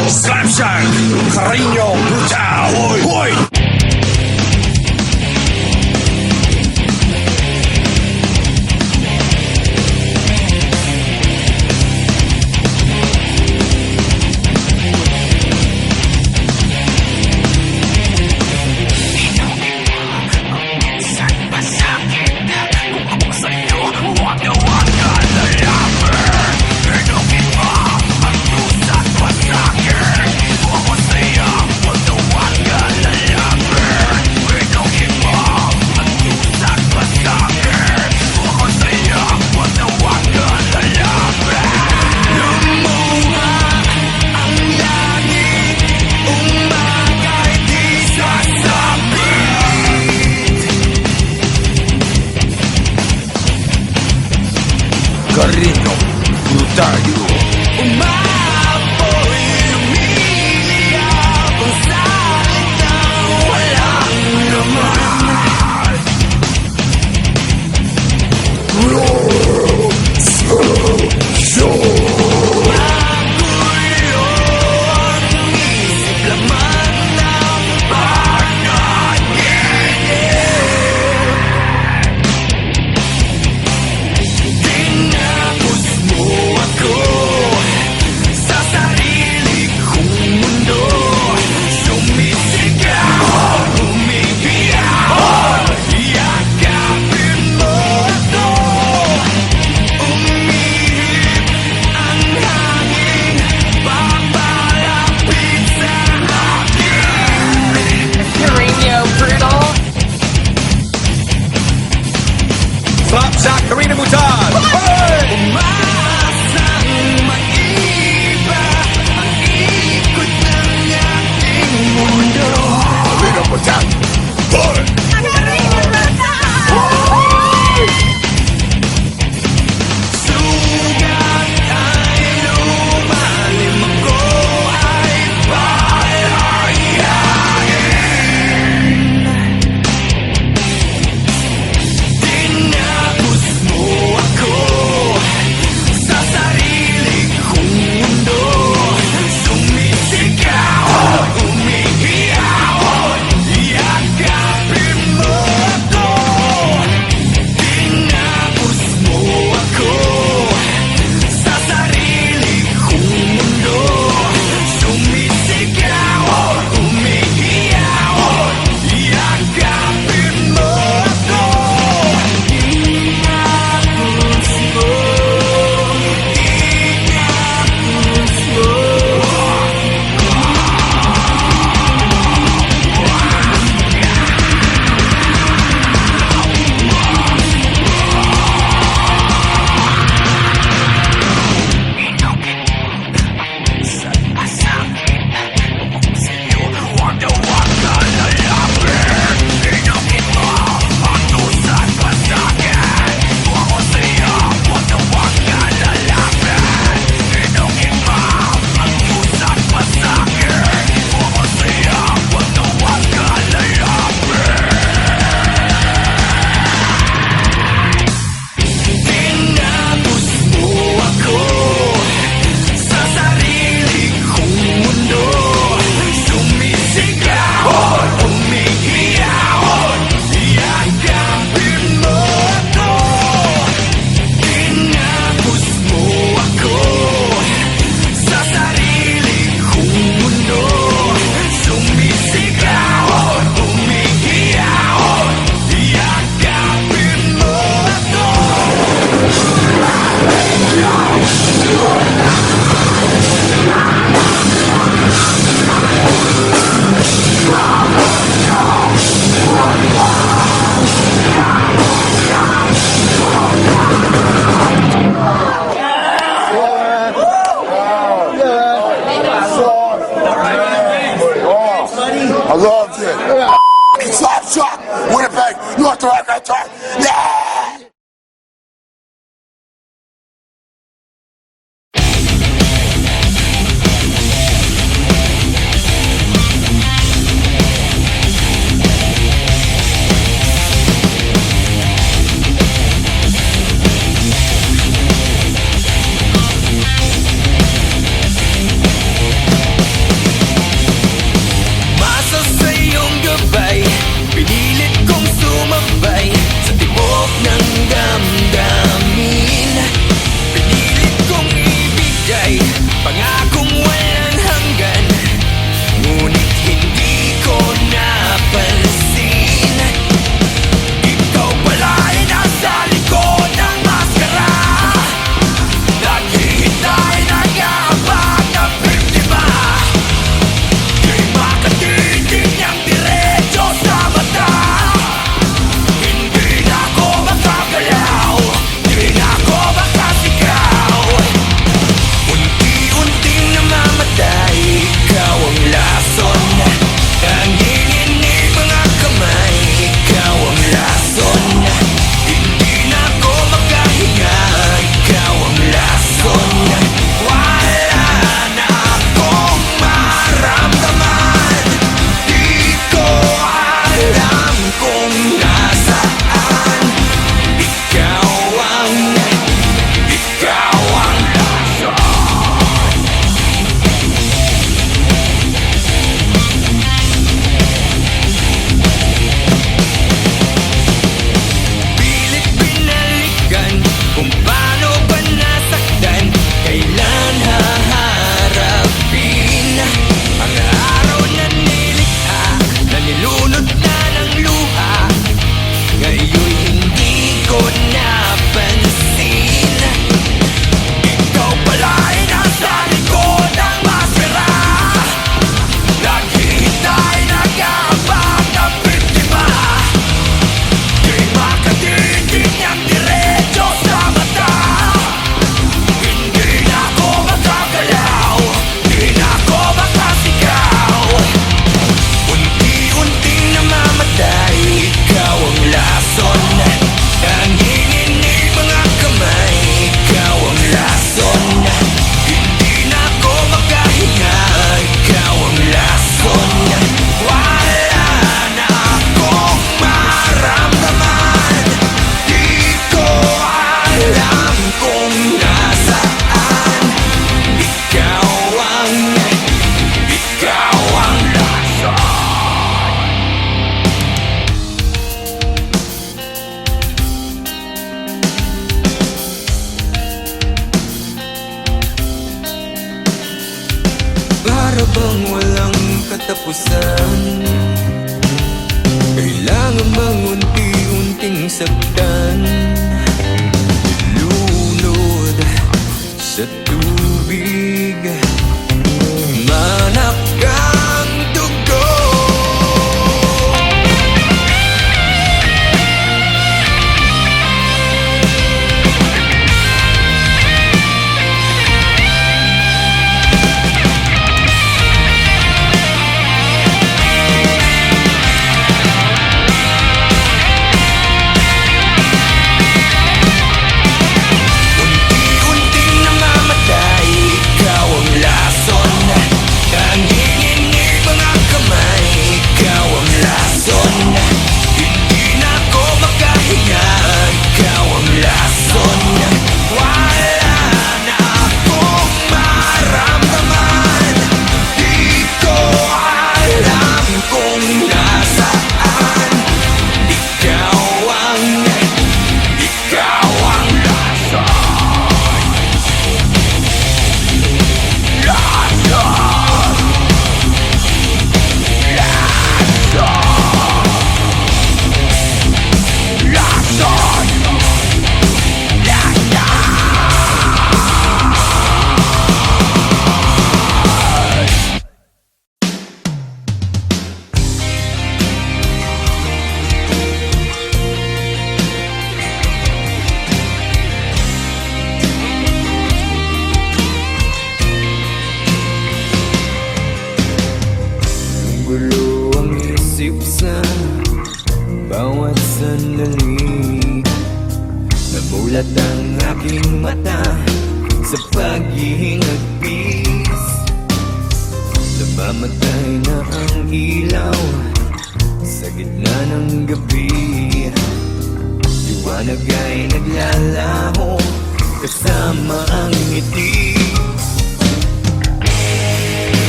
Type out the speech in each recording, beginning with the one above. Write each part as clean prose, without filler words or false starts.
Slapshot, Carino, Brutal, hoy, hoy. Carino, Brutaio. Umapoy, umiiyak ang salitang walang laman. Magulo ang isip, laman ng panaginip. Tinapos mo ako pang walang katapusan. Kailangan bang unti-unting saktan, ilunod sa tubig, manakang dugo. Unti-unting namamatay, ikaw ang lason. Nanginginig mga kamay, ikaw ang lason. Hindi na ako makahinga, ikaw ang lason. Wala na akong maramdaman, di ko alam kung nasaan. Ikaw ang gulo ang isip sa bawat sandali. Namulat ang aking mata sa paghihingagpis. Namamatay na ang ilaw sa gitna ng gabi. Liwanag ay naglalaho kasama ang ngiti.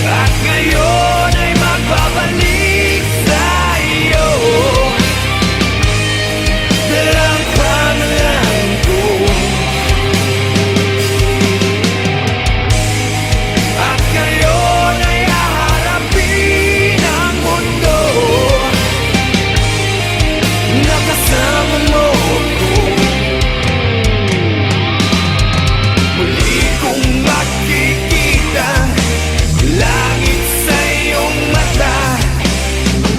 At ngayon ay magbabalik sa iyo, dalang pangalan ko. At ngayon ay haharapin ang mundo, nakasama mo ko. Muli kong makikita langit sa iyong mata,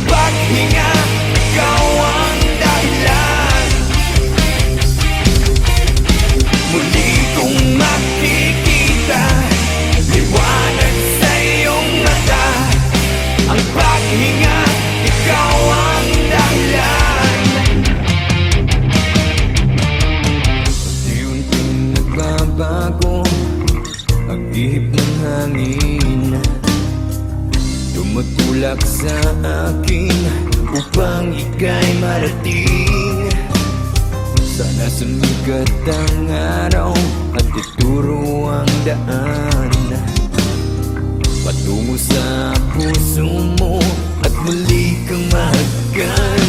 paghinga, ikaw ang dahilan. Muli kong makikita liwanag sa iyong mata, ang paghinga, ikaw ang dahilan. Unti-unting nagbabago ang ihip ng hangin, tumutulak sa akin upang ika'y marating. Sana sumikat ang araw at ituro ang daan patungo sa puso mo at muli kang mahagkan.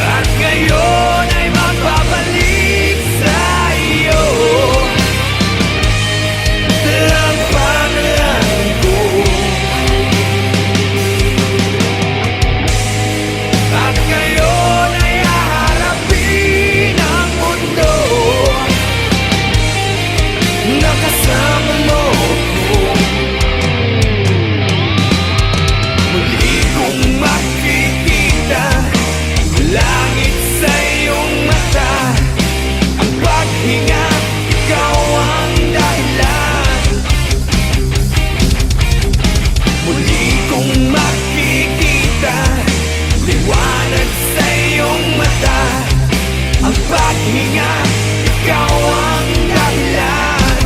At ngayon ay magbabalik sa iyo, dalang pangalan ko. At ngayon ay haharapin ang mundo, nakasama mo ko. Muli kong makikita langit sa iyong mata, ang paghinga, ikaw ang dahilan. Muli kong makikita liwanag sa iyong mata, ang paghinga, ikaw ang dahilan.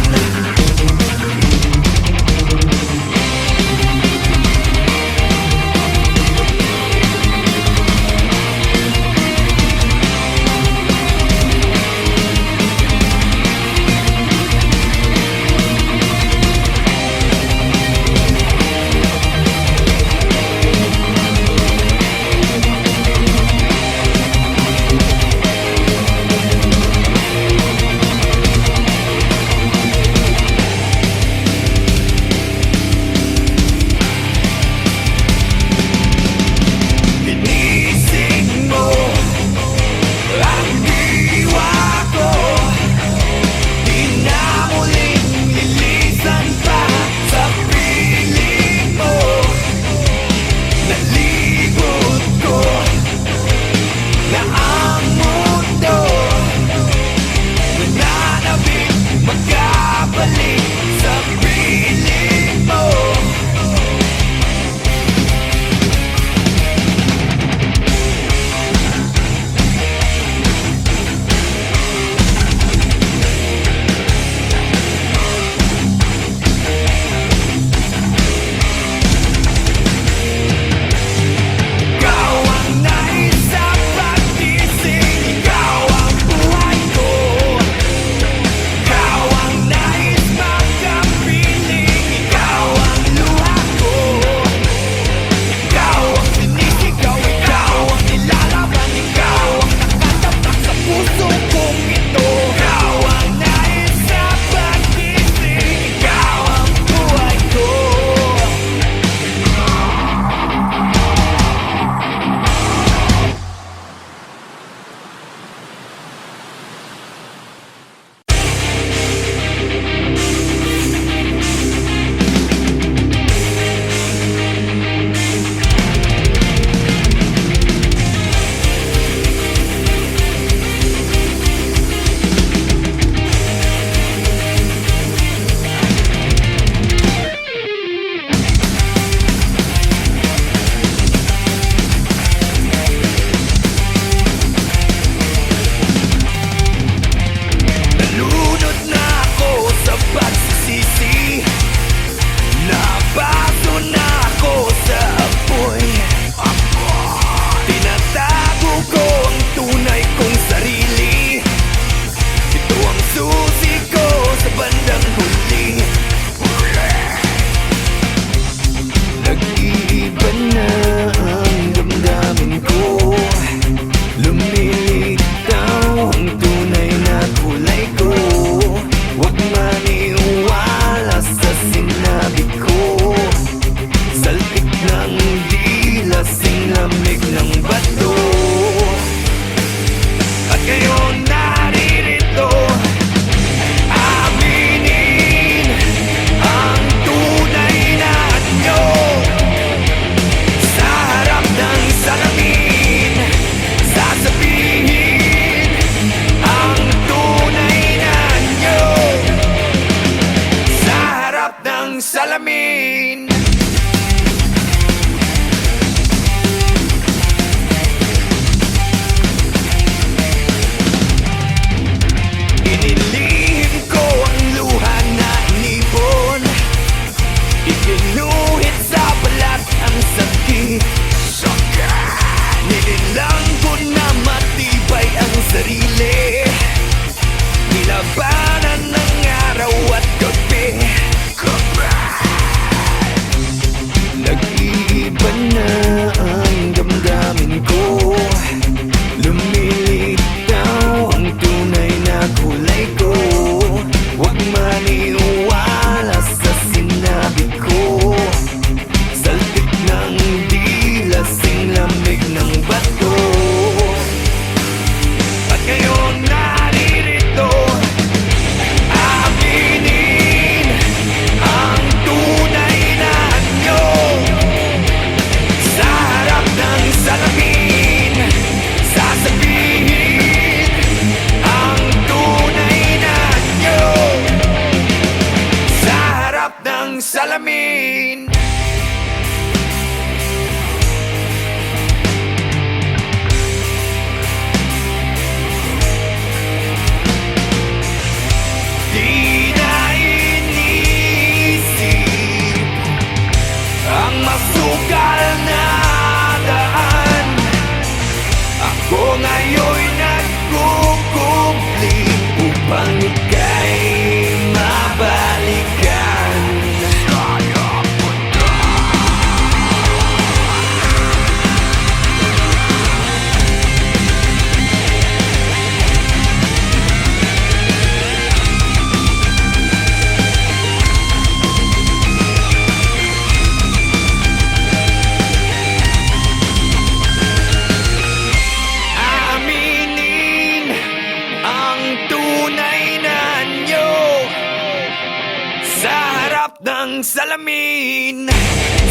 ng salamin,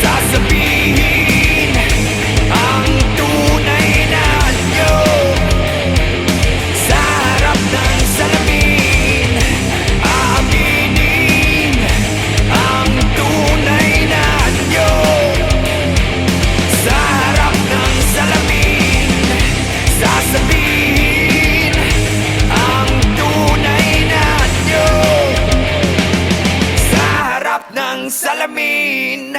sasabihin ang tunay na anyo. Sa harap ng salamin, aaminin ang tunay na anyo. Sa harap ng salamin, sasabihin ang tunay na anyo. Sa harap ng salamin.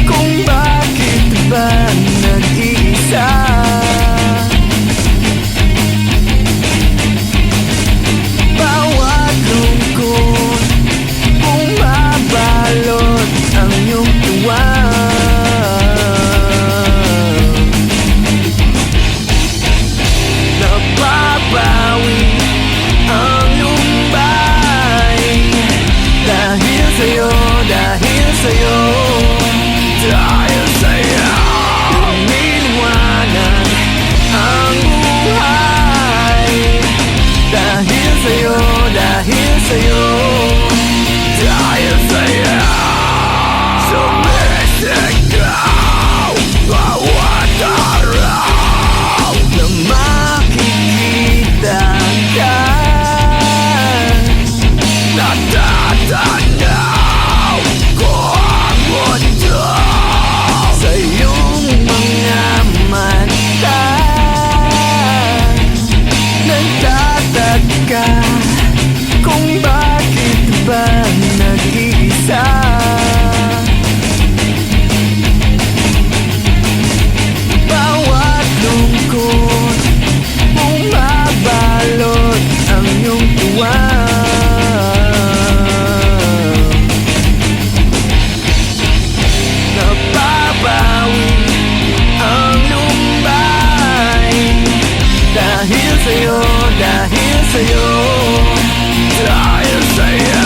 Kung bakit ba nag-iisa? Bawat lungkot bumabalot ang iyong tuwa. Napapawi ang lumbay dahil sa'yo, dahil sa'yo. Dahil sa'yo, lumiliwanag ang buhay. Dahil sa'yo, dahil sa'yo. Dahil sa'yo, sumisigaw bawat araw na makikita ka. Natatanaw ko ang mundo sa iyong mga mata. Nagtataka kung bakit ba nag-iisa. Bawat lungkot bumabalot ang iyong tuwa. Napapawi ang lumbay dahil sa'yo, dahil sa'yo. Dahil sa'yo,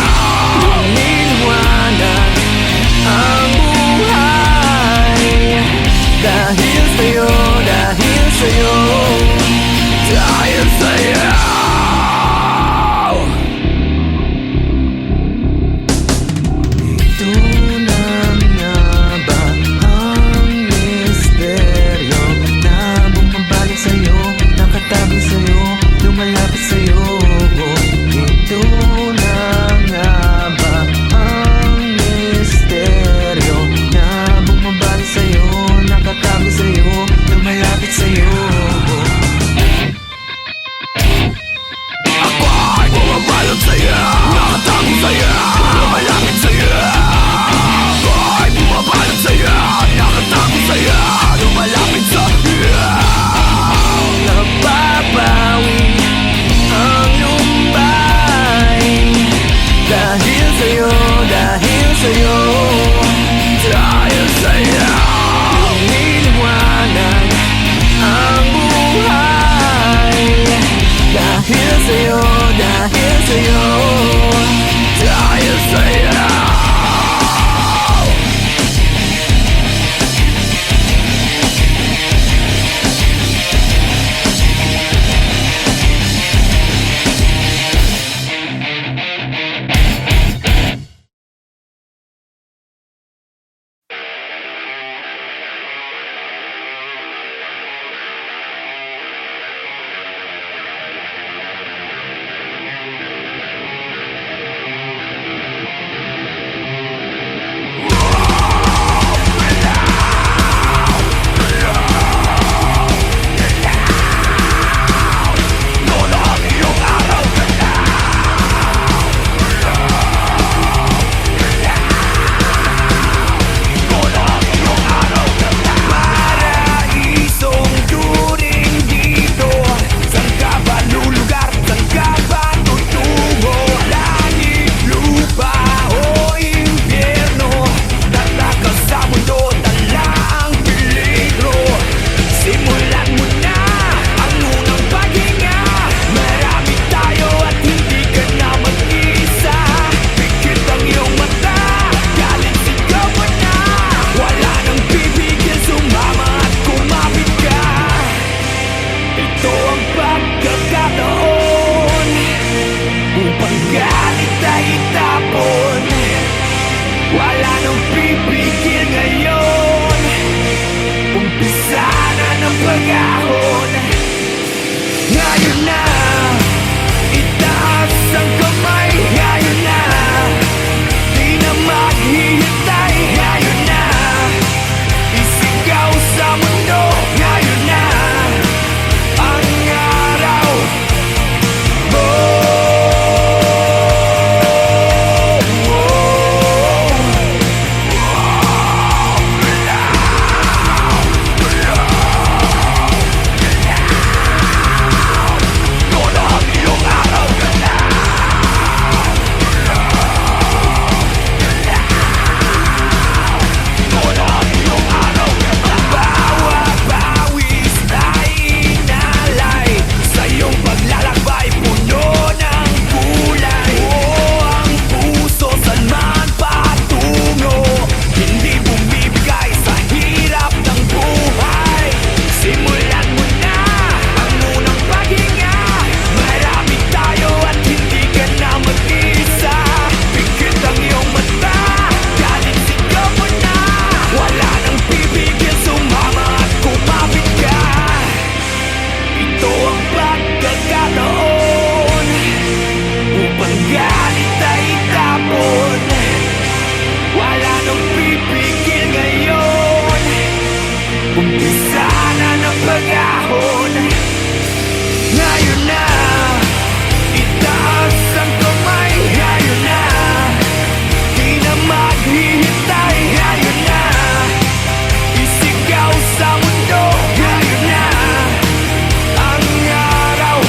itapon. Wala nang pipigil ngayon. Umpisa na ng pag-ahon. Ngayon na, itaas ang kamay. Ngayon na, di na maghihintay. Ngayon na, isigaw sa mundo. Ngayon na, ang araw. Umpisa na ng pag-ahon. Ngayon na, itaas ang kamay. Ngayon na, di na maghihintay. Ngayon na, isigaw sa mundo. Ngayon na, ang araw.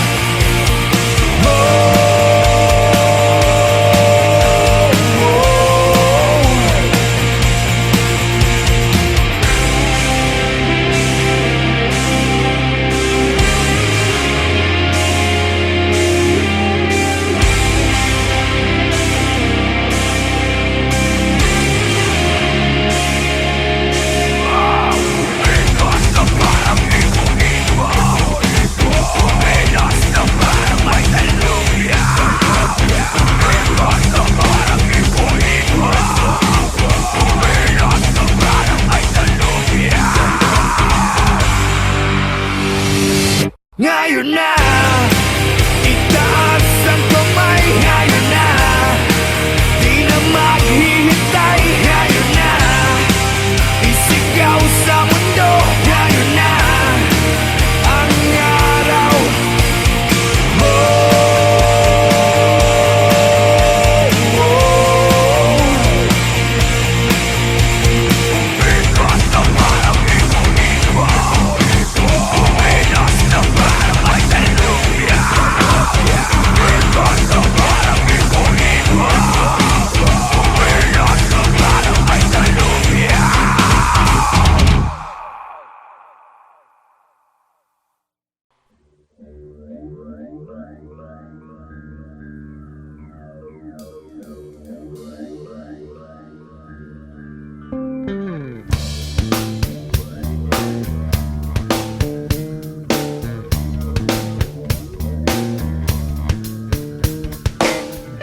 Ngayon na, itaas ang kamay. Ngayon na, di na maghihintay. Ngayon na, isigaw sa mundo. Ngayon na, ang araw.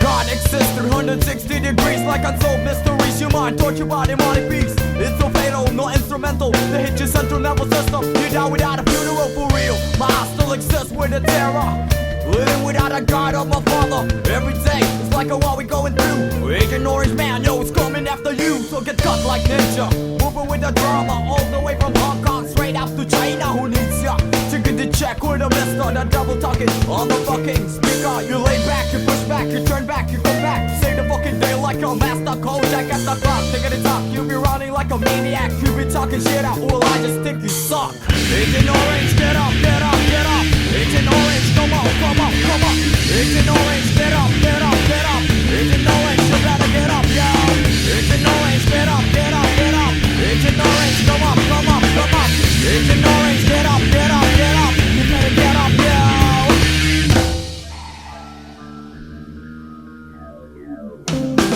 God exists 360 degrees like unsolved mysteries. Your mind tortured by demonic beats. It's so fatal, no instrumental. They hit your central nervous system. You die without a funeral for real. My heart still exists with a terror. Living without a guide of my father. Every day it's like a war we going through. Agent Orange Man, yo, it's coming after you. So get cut like ninja. Moving with the drama all the way from Hong Kong straight out to China. Who needs ya? Chicken to check with a mister. The double talking on the fucking speaker. You lay back, you push back, you turn back, you come back. Say the fucking day like a master Kojak at the clock. Take it talk, you be running like a maniac. You be talking shit out, well I just think you suck. Agent Orange, get up, get up, get up. Agent Orange, come on, come on, come on. Agent Orange, get up, get up, get up. Agent Orange, you better get up, yo. Agent Orange, get up, get up, get up. Agent Orange, come up, come up, come up. Agent Orange, get up, get up, get up. You better get up, yo.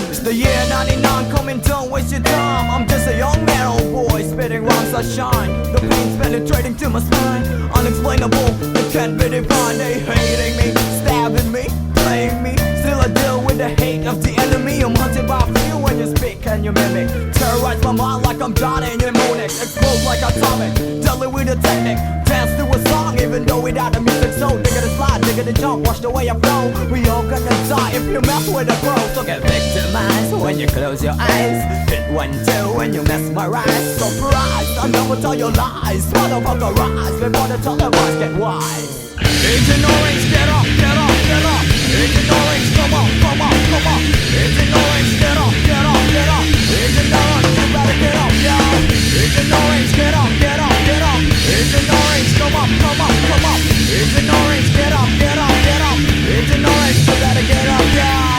It's the year 99, coming, don't waste your time. I'm just a young man, old boy, spitting rhymes that shine. The pain's penetrating to my spine. Unexplainable, it can't be defined. They hating me, stabbing me, playing me. Still I deal with the hate of the enemy. I'm hunted by few when you speak and you mimic. Terrorize my mind like I'm Johnny Mnemonic. Explode like atomic, deadly with a technique. Dance to a song even though without the music. So digga the slide, digga the jump, watch the way I flow. We all gonna die if you mess with the pro. So get victimized when you close your eyes. Hit 1, 2 when you mesmerize. Surprise, I never tell your lies. Motherfucker rise before the televised get wise. Agent Orange, get up, get up, get up. Agent Orange, come on, come on, come on. Agent Orange, get up, get up, get up. Agent Orange, you better get up, yo. Agent Orange, get up, get up, get up. Agent Orange, come up, come up, come up. Agent Orange, get up, get up, get up. Agent Orange, you better get up, yo.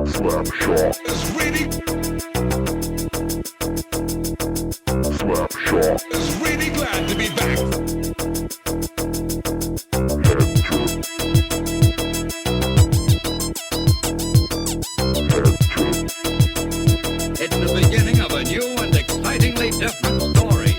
Slapshot is really Slapshot is really glad to be back. It's the beginning of a new and excitingly different story.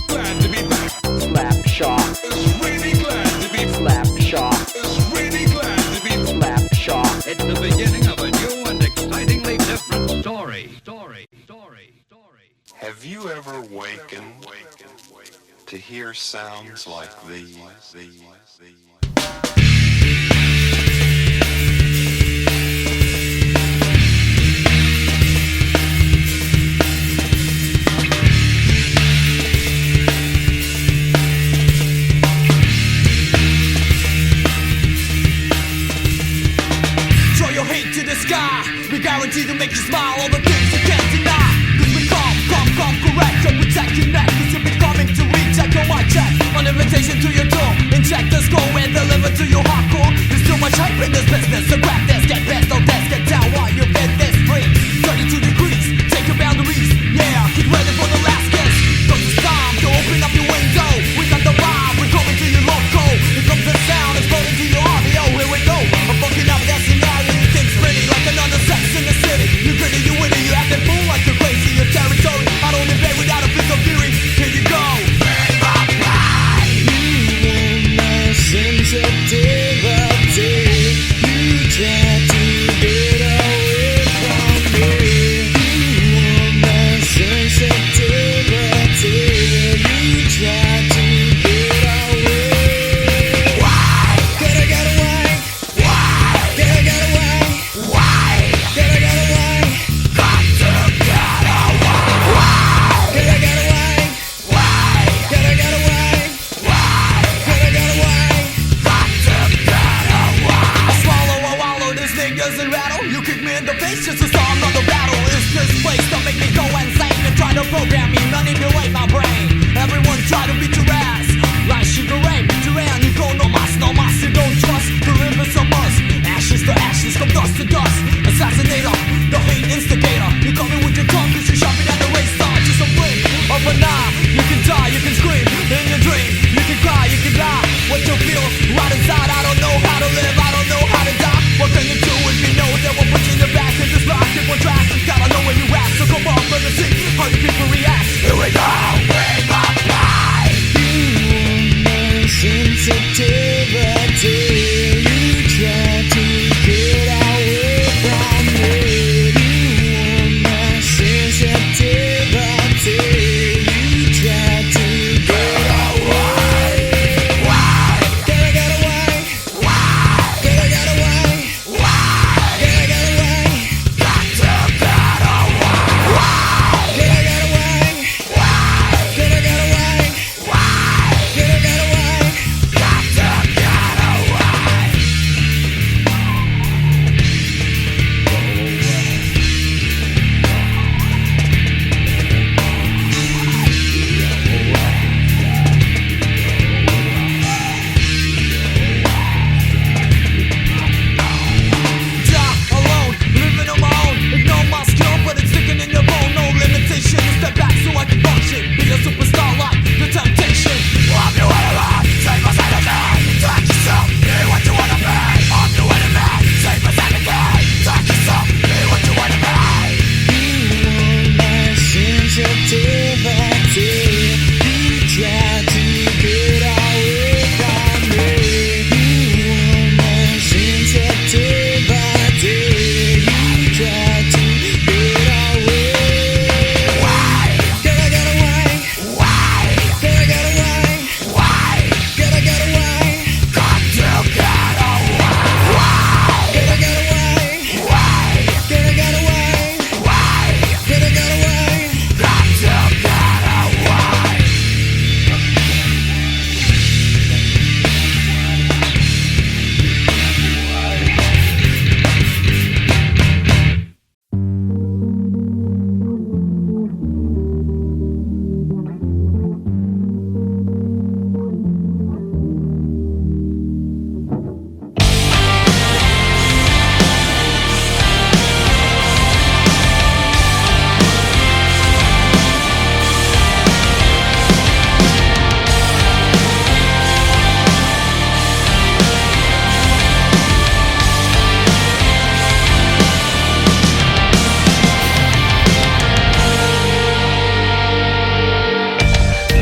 Glad to be back. Slapshot Is really glad to be Slapshot Is really glad to be Slapshot It's the beginning of a new and excitingly different story. Have you ever wakened to hear sounds like these? Throw your hate to the sky. We guarantee to make you smile. All the things you can't deny. Cause we come correct. To protect your neck. Cause you'll be coming to recheck your mic check. On invitation to your door. Inject the score and deliver to your day by day, you try to get away from me. Woman, seems that day by day, you try to get away. Why? Gotta get away. Why? Gotta get away. Why? Gotta get away. Got to get away. Why? Gotta get away. Why? Gotta get away. Why? Gotta get away. Got to get away.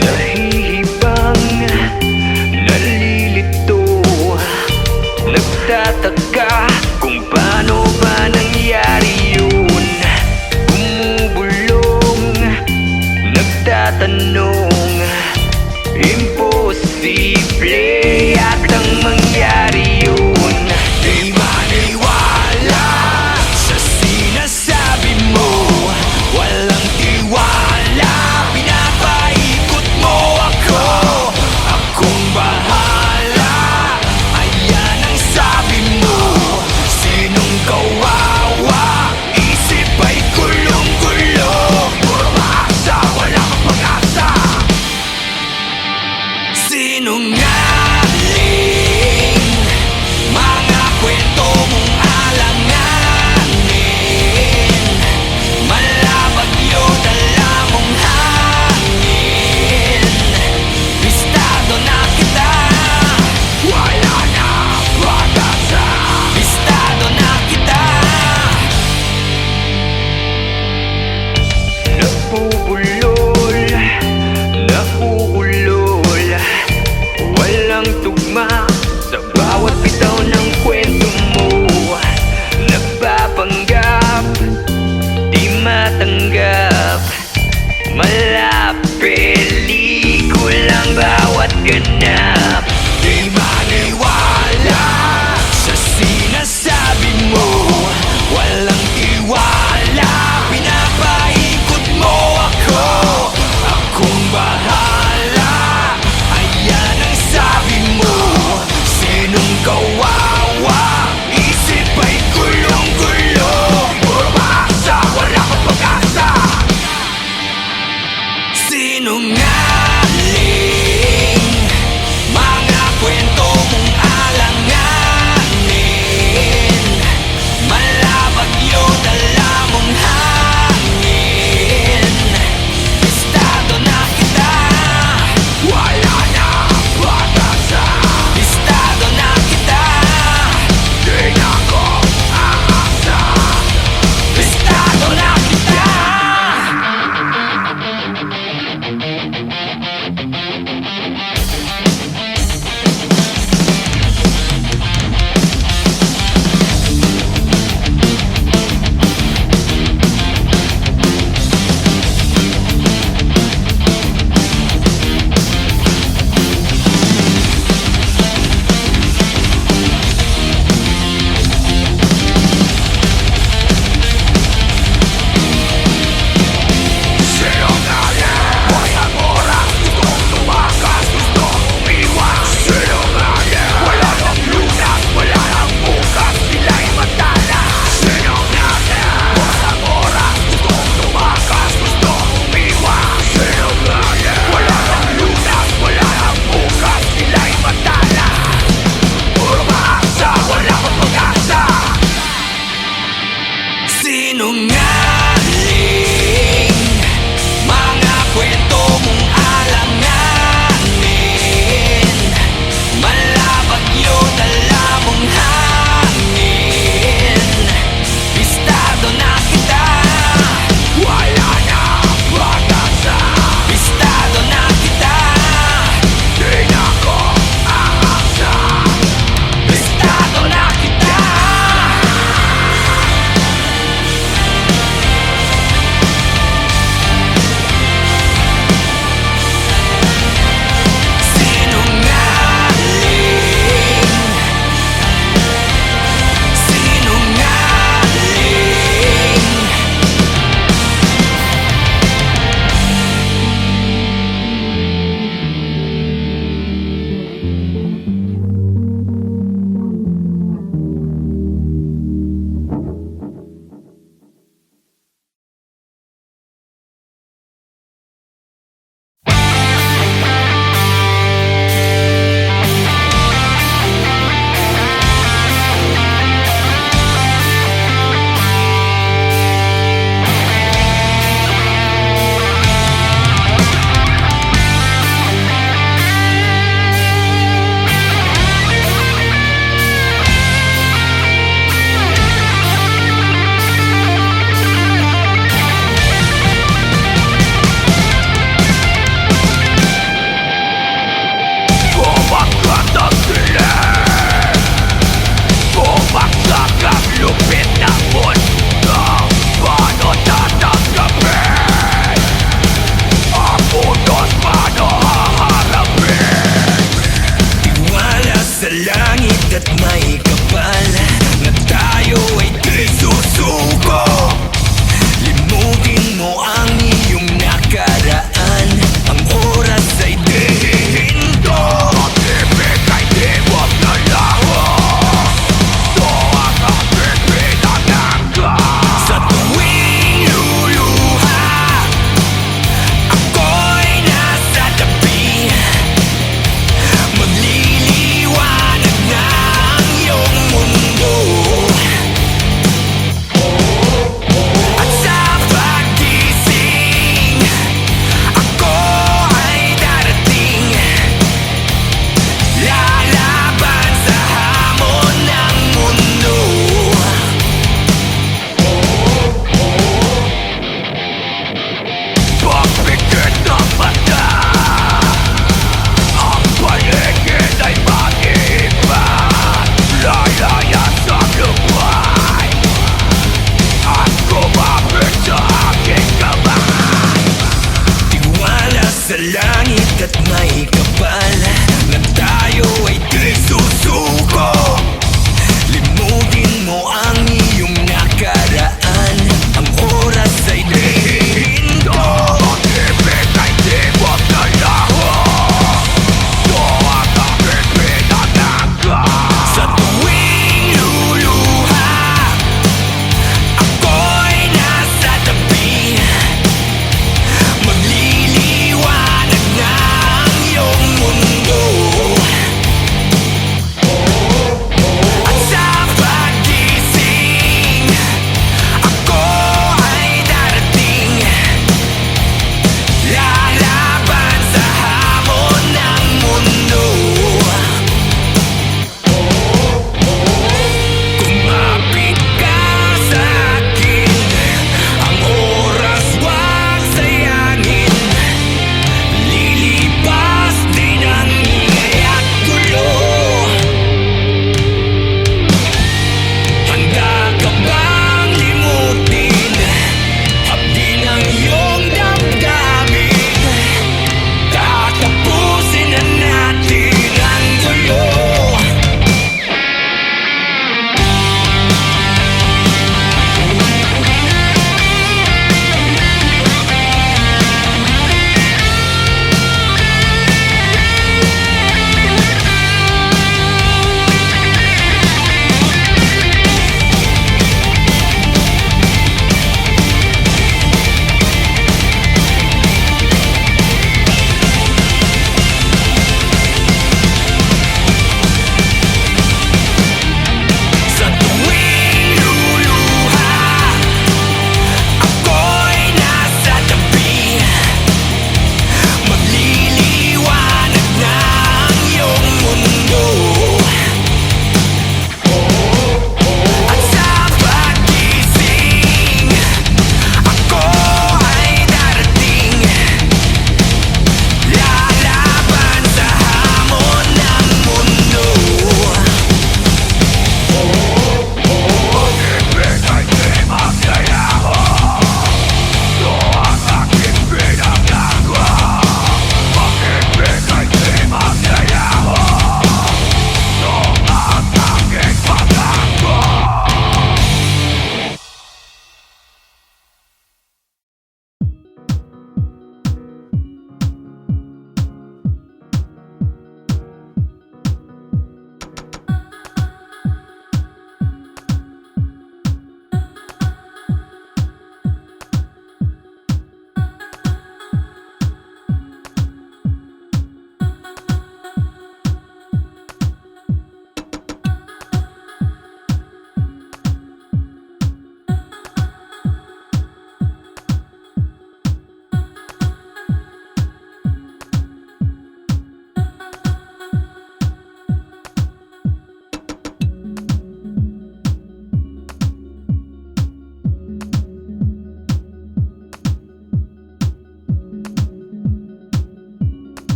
Nahihibang, nalilito, nagtataka kung paano ba nangyari yun. Bumubulong, nagtatanong, imposible yatang mangyari yun. Di maniwala sa sinasabi mo, walang tiwala, pinapaikot mo ako. Akong bahala, ayan ang sabi mo. Sinong kawawa, isip ay gulong-gulong. Puro maasa, wala kang pag-asa. Sinungaling, mga kwento mong alanganin. Malabagyo, dala mong hangin. Bistado na kita, wala na pag-asa. Bistado na kita. Napupulol, nauulol, walang tugma sa bawat bitaw ng kwento mo. Nagpapanggap, di matanggap, mala pelikulang bawat ganap.